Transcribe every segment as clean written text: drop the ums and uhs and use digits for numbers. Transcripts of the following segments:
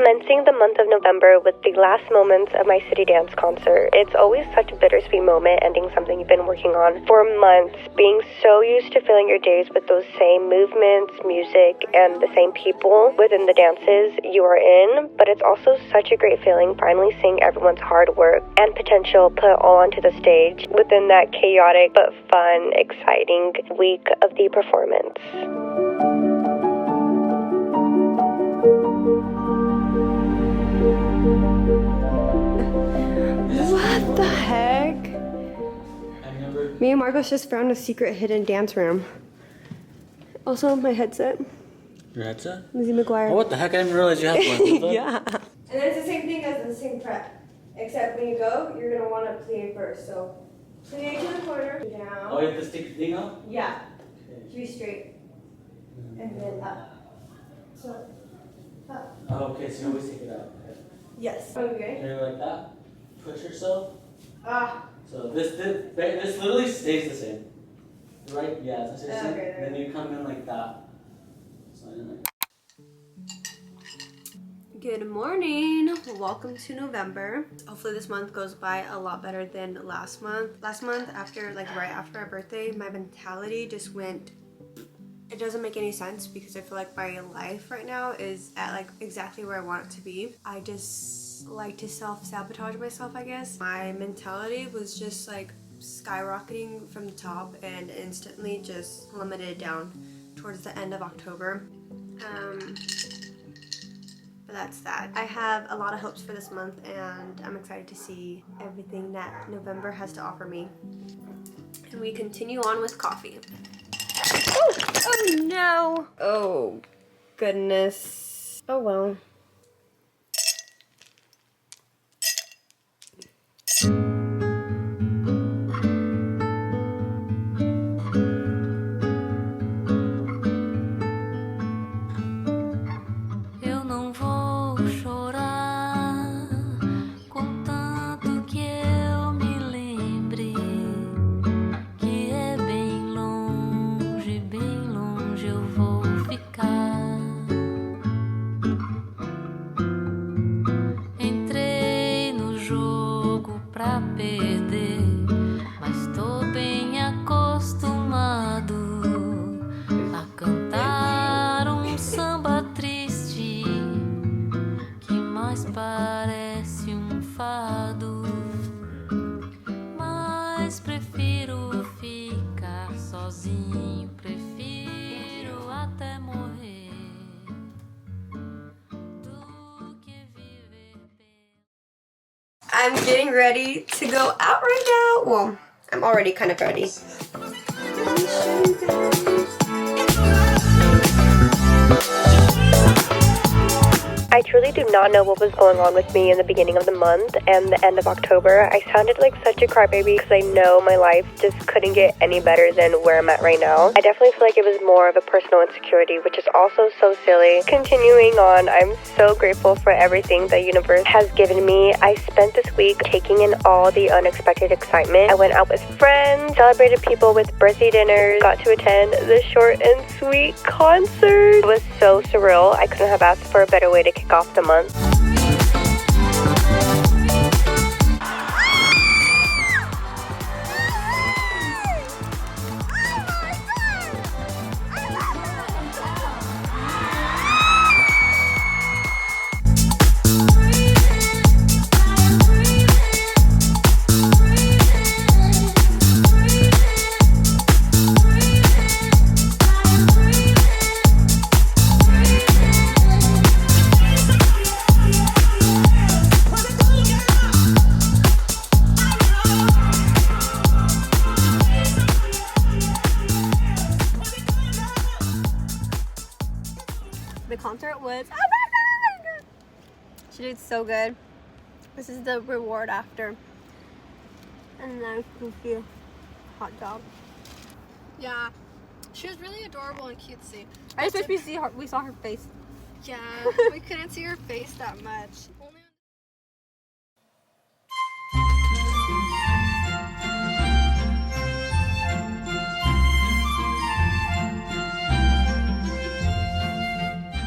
Commencing the month of November with the last moments of my city dance concert. It's always such a bittersweet moment, ending something you've been working on for months, being so used to filling your days with those same movements, music, and the same people within the dances you are in. But it's also such a great feeling finally seeing everyone's hard work and potential put all onto the stage within that chaotic but fun, exciting week of the performance. What the heck? Me and Marcos just found a secret hidden dance room. Also, my headset. Your headset? Lizzie McGuire. Oh, what the heck? I didn't realize you had one. Yeah. And it's the same thing as the same prep. Except when you go, you're going to want to plie first. So, plie to the corner, down. Oh, you have to stick the thing out? Yeah. Okay. To be straight. And then up. So, up. Oh, okay, so you always take it out. Okay. Yes. Okay. And you're like that. Push yourself. Ah. So this literally stays the same. Right? Yeah, it's the same. Okay, then you come in like that. So in like. Good morning. Welcome to November. Hopefully this month goes by a lot better than last month. Last month, right after our birthday, my mentality just went. It doesn't make any sense because I feel like my life right now is at like exactly where I want it to be. I just like to self-sabotage myself, I guess. My mentality was just like skyrocketing from the top and instantly just plummeted down towards the end of October. But that's that. I have a lot of hopes for this month and I'm excited to see everything that November has to offer me. And we continue on with coffee. Oh no! Oh goodness. Oh well. I'm getting ready to go out right now. Well, I'm already kind of ready. I truly do not know what was going on with me in the beginning of the month and the end of October. I sounded like such a crybaby because I know my life just couldn't get any better than where I'm at right now. I definitely feel like it was more of a personal insecurity, which is also so silly. Continuing on, I'm so grateful for everything the universe has given me. I spent this week taking in all the unexpected excitement. I went out with friends, celebrated people with birthday dinners, got to attend the short and sweet concert. It was so surreal. I couldn't have asked for a better way to kick off the month. The concert was amazing! She did so good. This is the reward after. And then you see a hot dog. Yeah, she was really adorable and cutesy. I just wish we saw her face. Yeah, we couldn't see her face that much.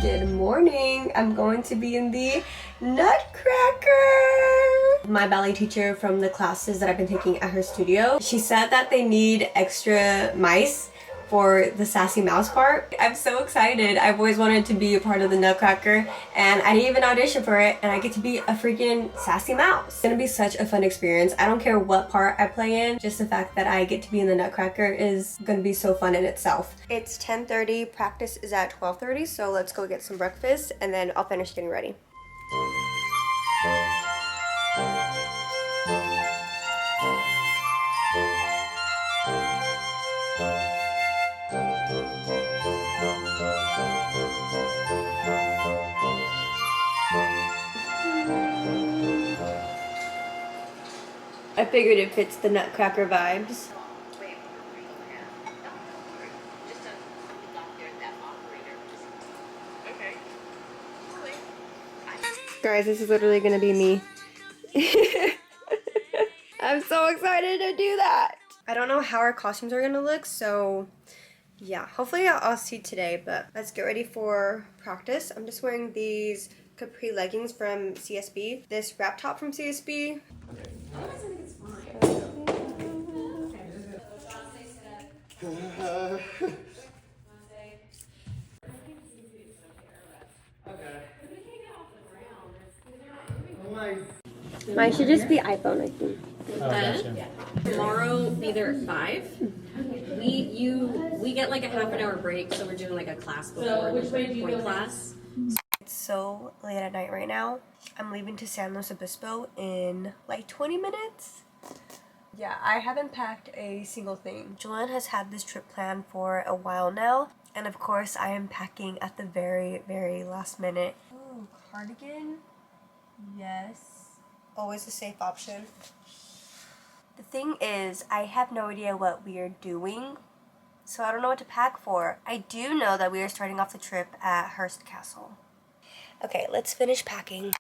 Good morning. I'm going to be in the Nutcracker. My ballet teacher from the classes that I've been taking at her studio, she said that they need extra mice for the sassy mouse part. I'm so excited. I've always wanted to be a part of the Nutcracker and I didn't even audition for it and I get to be a freaking sassy mouse. It's gonna be such a fun experience. I don't care what part I play in, just the fact that I get to be in the Nutcracker is gonna be so fun in itself. It's 10:30, practice is at 12:30, so let's go get some breakfast and then I'll finish getting ready. I figured it fits the Nutcracker vibes. Guys, this is literally gonna be me. I'm so excited to do that. I don't know how our costumes are gonna look, so yeah, hopefully I'll see today, but let's get ready for practice. I'm just wearing these capri leggings from CSB, this wrap top from CSB. Mine should just be iPhone, I think. Tomorrow, be there at 5. We get like a half an hour break, so we're doing like a class before the class. It's so late at night right now. I'm leaving to San Luis Obispo in like 20 minutes. Yeah, I haven't packed a single thing. Julian has had this trip planned for a while now, and of course I am packing at the very, very last minute. Ooh, cardigan? Yes. Always a safe option. The thing is, I have no idea what we are doing, so I don't know what to pack for. I do know that we are starting off the trip at Hearst Castle. Okay, let's finish packing.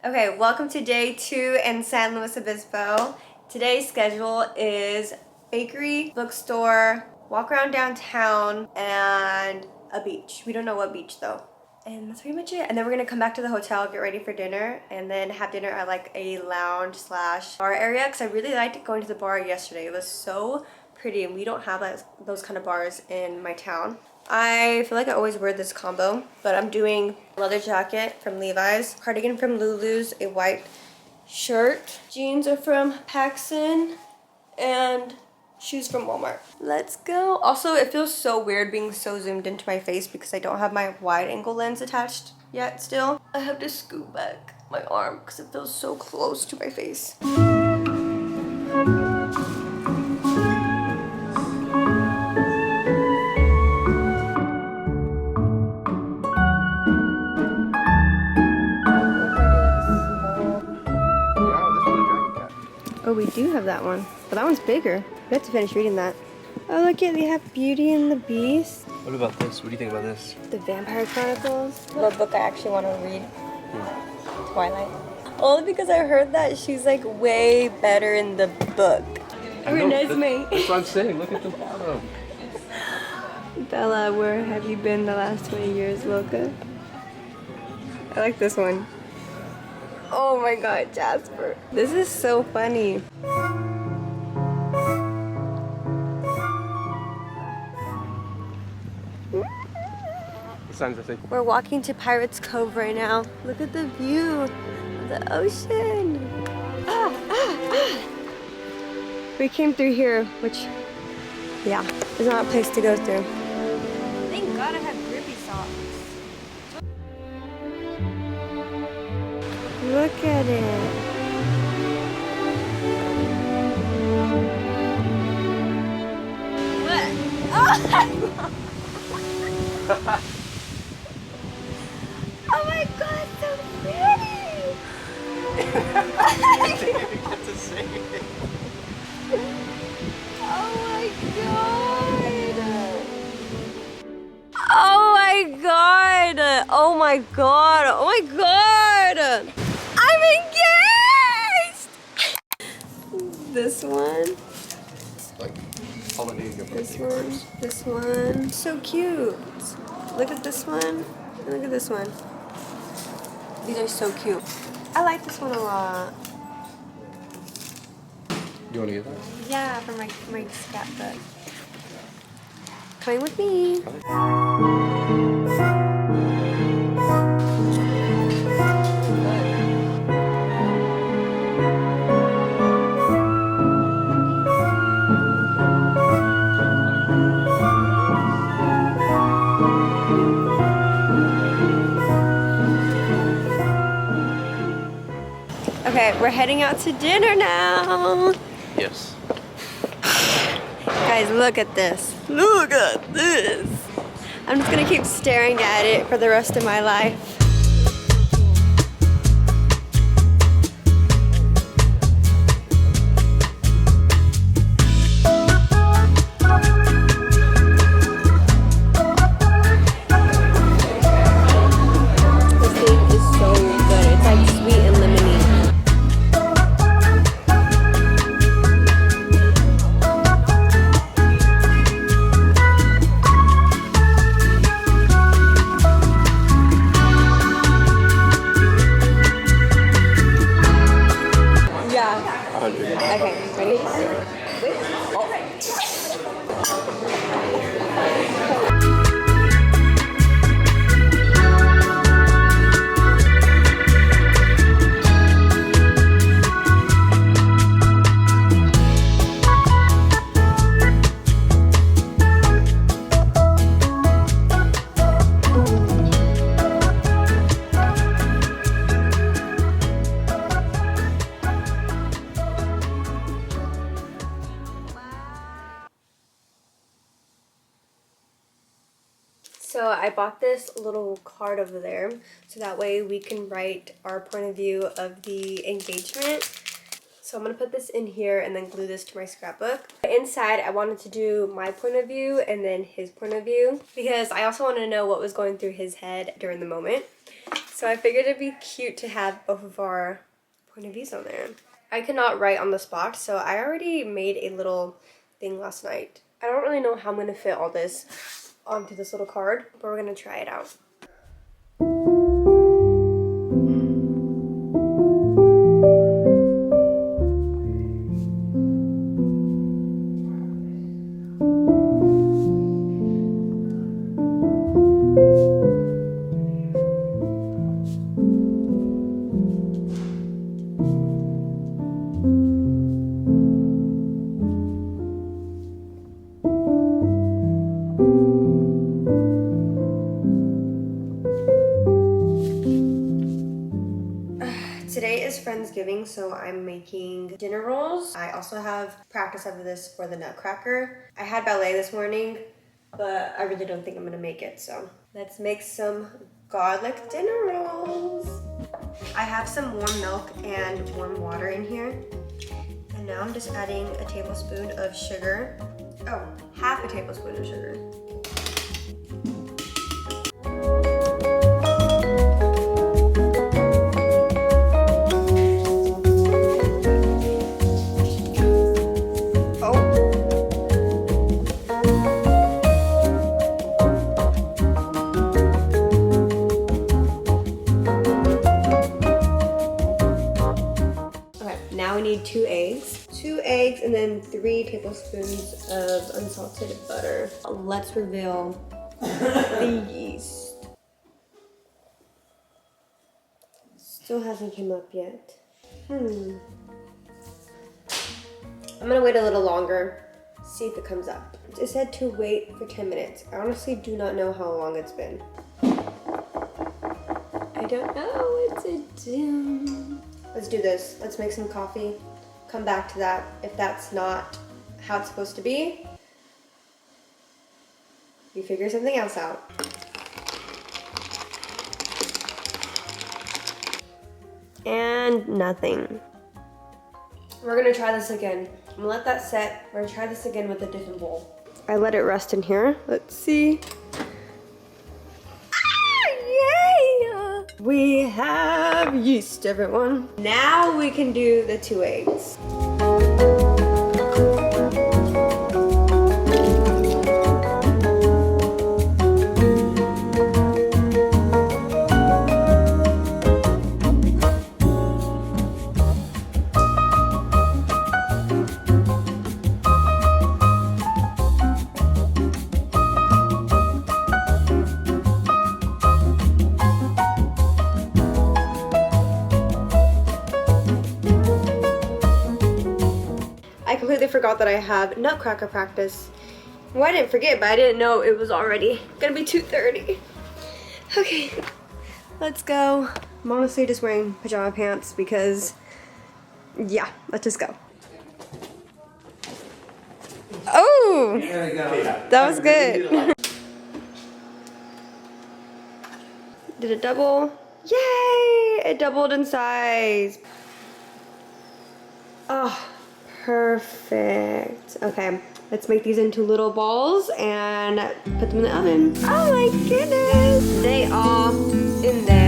Okay, welcome to day 2 in San Luis Obispo. Today's schedule is bakery, bookstore, walk around downtown, and a beach. We don't know what beach though. And that's pretty much it. And then we're gonna come back to the hotel, get ready for dinner, and then have dinner at like a lounge / bar area, because I really liked going to the bar yesterday. It was so pretty, and we don't have those kind of bars in my town. I feel like I always wear this combo, but I'm doing a leather jacket from Levi's, cardigan from Lulu's, a white shirt, jeans are from Paxson, and shoes from Walmart. Let's go. Also, it feels so weird being so zoomed into my face because I don't have my wide angle lens attached yet still. I have to scoot back my arm because it feels so close to my face. Oh, we do have that one, but that one's bigger. We have to finish reading that. Oh, look at, they have Beauty and the Beast. What about this? What do you think about this? The Vampire Chronicles. The book I actually want to read. Twilight. Only because I heard that she's like way better in the book. That's what I'm saying. Look at the bottom. Bella, where have you been the last 20 years, Loca? I like this one. Oh my god, Jasper. This is so funny. We're walking to Pirates Cove right now. Look at the view of the ocean. We came through here, which, yeah, is not a place to go through. Thank God I have grippy socks. Look at it. What? Oh my god, so pretty! Oh my god! Oh my god! Oh my god! Oh my god! I'm engaged! This one. Like holiday gift. This one. This one. So cute. Look at this one. And look at this one. These are so cute. I like this one a lot. You want to get that? Yeah, for my scrapbook. Coming with me. Okay, we're heading out to dinner now. Yes. Guys, look at this. Look at this. I'm just gonna keep staring at it for the rest of my life. This thing is so good. It's like sweet and lemony. Okay, ready? So I bought this little card over there so that way we can write our point of view of the engagement. So I'm going to put this in here and then glue this to my scrapbook. Inside I wanted to do my point of view and then his point of view because I also wanted to know what was going through his head during the moment. So I figured it'd be cute to have both of our point of views on there. I could not write on the spot, so I already made a little thing last night. I don't really know how I'm going to fit all this onto this little card, but we're gonna try it out. Today is Friendsgiving, so I'm making dinner rolls. I also have practice of this for the Nutcracker. I had ballet this morning, but I really don't think I'm gonna make it, so let's make some garlic dinner rolls. I have some warm milk and warm water in here. And now I'm just adding a tablespoon of sugar. Oh, half a tablespoon of sugar. 2 eggs and then 3 tablespoons of unsalted butter. Let's reveal the yeast. Still hasn't come up yet. I'm gonna wait a little longer, see if it comes up. It said to wait for 10 minutes. I honestly do not know how long it's been. I don't know what to do. Let's do this. Let's make some coffee. Come back to that. If that's not how it's supposed to be, you figure something else out. And nothing. We're gonna try this again. I'm gonna let that set. We're gonna try this again with a different bowl. I let it rest in here. Let's see. Yay! We have yeast, everyone. Now we can do the 2 eggs. I completely forgot that I have Nutcracker practice. Well, I didn't forget, but I didn't know it was already gonna be 2:30. Okay, let's go. I'm honestly just wearing pajama pants because, yeah, let's just go. Oh, There we go. that was good. Did it double? Yay! It doubled in size. Oh, perfect. Okay, let's make these into little balls and put them in the oven. Oh my goodness! They are in there.